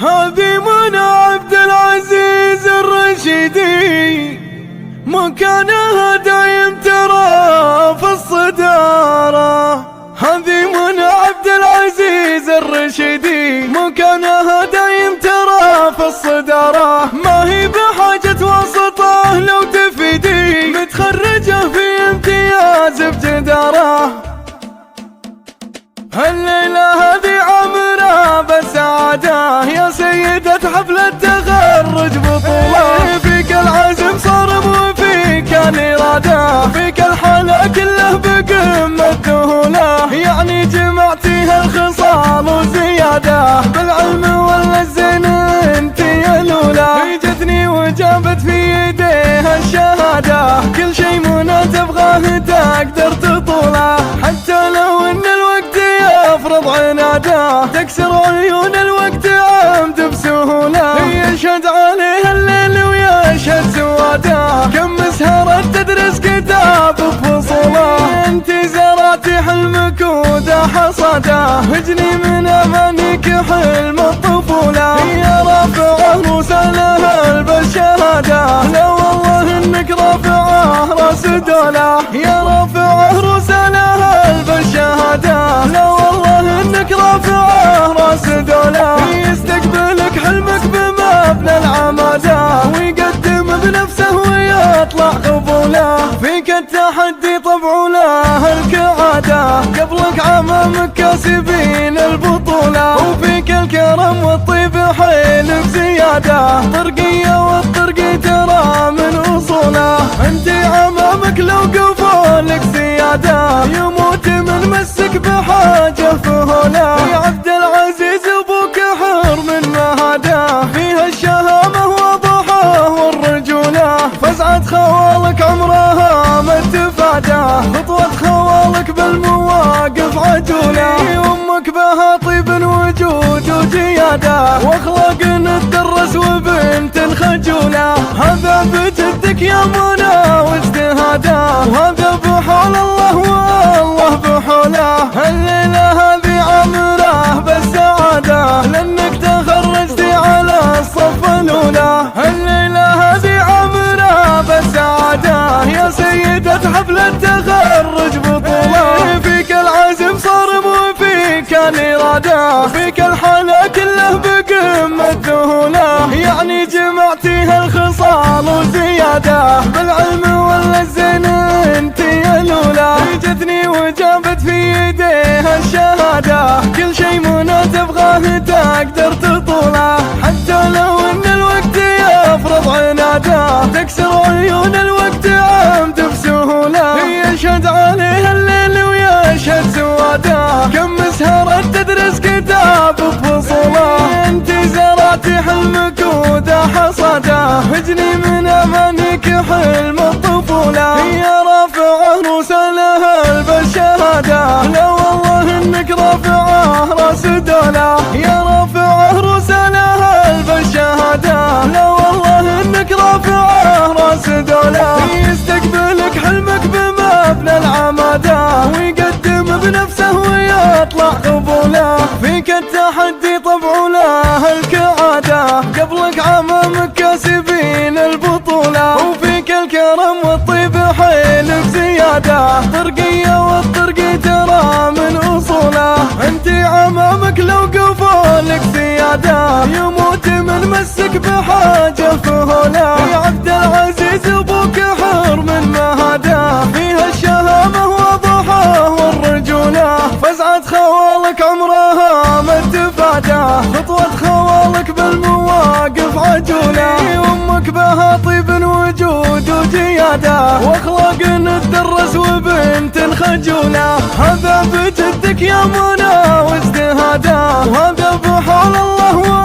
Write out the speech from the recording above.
هذه من عبد العزيز الرشيدي، مكانها دايم ترى في الصدارة. هذه من عبد العزيز الرشيدي، مكانها دايم ترى في الصدارة. ما هي بحاجة واسطة لو تفيدي، متخرجة في امتياز بجدارة. الليلة هذه عامرة بالسعادة، يا سيدة حفلة تخرج بطولة. فيك العزم صارم وفيك الإرادة، فيك الحالة كله بقمة ذهولة. يعني جمعتي هالخصال وزيادة، بالعلم والزين انتي الأولى. جتني وجابت في يديها الشهادة، كل شي منى تبغاه تقدر تطوله. حتى لو ان الوقت يفرض عناده، تكسر عيون الوقت عمد بسهولة. يشهد عليها الليل ويشهد سواده، كم مسهرة تدرس كتاب بفصوله. انتي زرعتي حلمك وده حصاده، هجني من امانيك حلم الطفولة. يا رافعه رسالها بالشهادة، لا والله انك رافعه راس دولة. يا رافعه رسالها بالشهادة، لا والله انك رافعه راس دولة. يستقبلك حلمك بمبنى العمادة، ويقدم بنفسه ويطلع قبوله. فيك التحدي طبع له الكعادة، قبلك عمامك كاسبين البطولة. وفيك الكرم والطيب حيلك زيادة، طرقية والطرقي ترى من اصوله. انتي عمامك لو قفولك زيادة، يموت من مسك بحاجة فهوله. يا عبد العزيز ابوك حر من مهاده، فيها الشهامة وضحاه والرجولة. فزعة خوالك عمرها ما تفادى، خطوة خوالك بالمواقف عجولة. امك بها طيب وجود وجيادة، واخلاق تدرس وبنت خجولة. هذا بجدك يا منى واجتهاده، وهذا بحول الله والله بحوله. الليلة هذه عامرة بالسعادة، لانك تخرجتي على الصف الأولى. الليلة هذه عامرة بالسعادة، يا سيدة حفلة تخرج بطولة. فيك العزم صارم وفيك الإرادة، فيك الحالة كله بقمة ذهولة. يعني جمعتي هالخصال وزيادة، بالعلم والزين انتي الأولى. جتني وجابت في يديها الشهادة، كل شي منى تبغاه تقدر تطوله. حتى لو ان الوقت يفرض عناده، تكسر عيون الوقت عمد بسهولة. يشهد عليها الليل ويشهد سواده، كم مسهرة تدرس كتاب بفصوله. انتي زرعتي حلمك وده حصاده، هجني من امانيك حلم الطفولة. يا رافعه رسالها بالشهادة، لا والله انك رافعه راس دولة. يا رافعه رسالها بالشهادة، لا والله انك رافعه راس دولة. يستقبلك حلمك بمبنى العمادة، ويقدم بنفسه ويطلع قبوله. فيك التحدي طبع له الكعادة، قبلك عمامك كاسبين البطولة. وفيك الكرم والطيب حيلك زيادة، طرقية والطرقي ترى من اصوله. انتي عمامك لو قفولك زيادة، يموت من مسك بحاجة فهوله. يا عبد العزيز ابوك حر من مهاده، فيها الشهامة وضحاه والرجولة. فزعة خوالك عمرها ما تفادى، خطوة خوالك بالمواقف عجولة. امك بها طيب وجود وجيادة، واخلاق تدرس وبنت خجولة. هذا بجدك يا منى واجتهاده، وهذا بحول الله